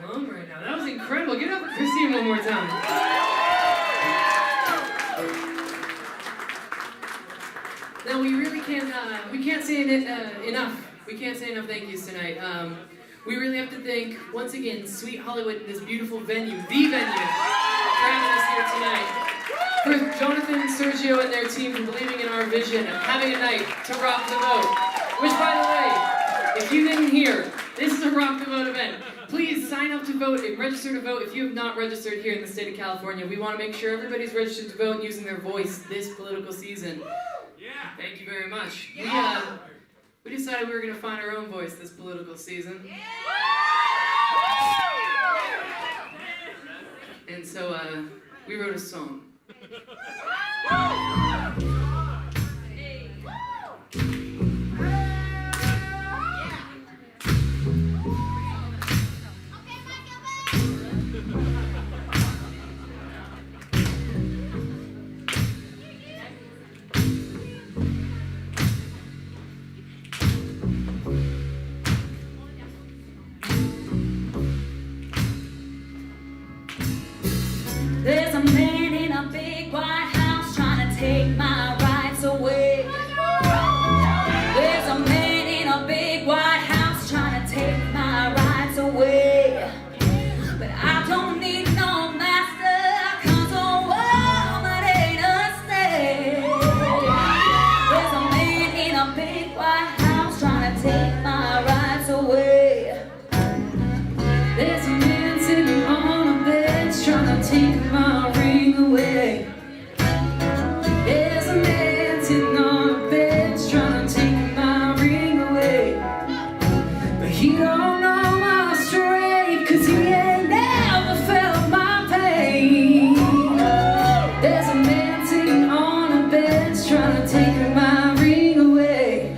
plum right now. That was incredible. Give it up for Christine one more time. Now we really can't say enough. We can't say enough thank yous tonight. We really have to thank, once again, Sweet Hollywood and this beautiful venue, the venue, for having us here tonight. For Jonathan, Sergio, and their team for believing in our vision of having a night to rock the vote. Which, by the way, if you didn't hear, this is a Rock the Vote event. Please sign up to vote and register to vote if you have not registered here in the state of California. We want to make sure everybody's registered to vote using their voice this political season. Yeah. Thank you very much. We decided we were going to find our own voice this political season. And so we wrote a song. There's a man in a big white house trying to take my rights away. There's a man in a big white house trying to take my rights away. But I don't need no master, 'cause a woman ain't a slave. There's a man in a big white house trying to take my rights away. There's a man sitting on a bench trying to take my ring away. There's a man sitting on a bench trying to take my ring away. But he don't know my strength, 'cause he ain't never felt my pain. There's a man sitting on a bench trying to take my ring away.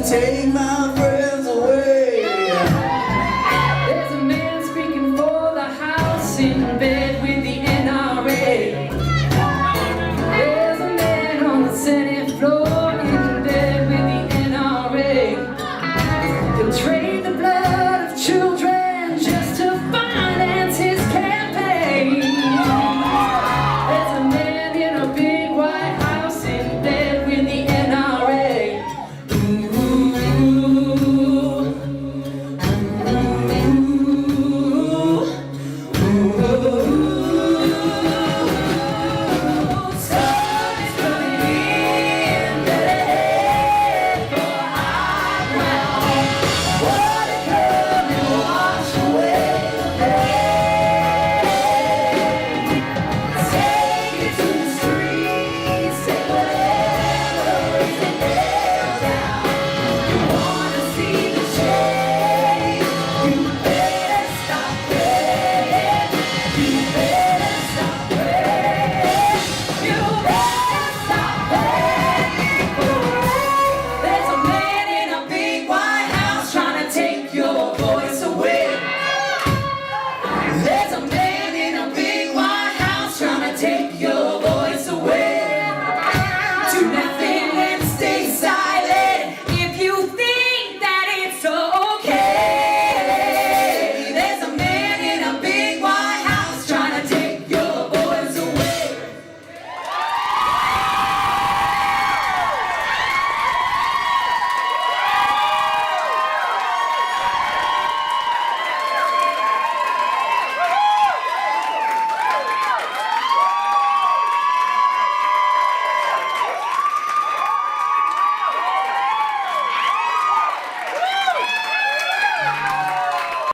Take my friends away. There's a man speaking for the House in bed.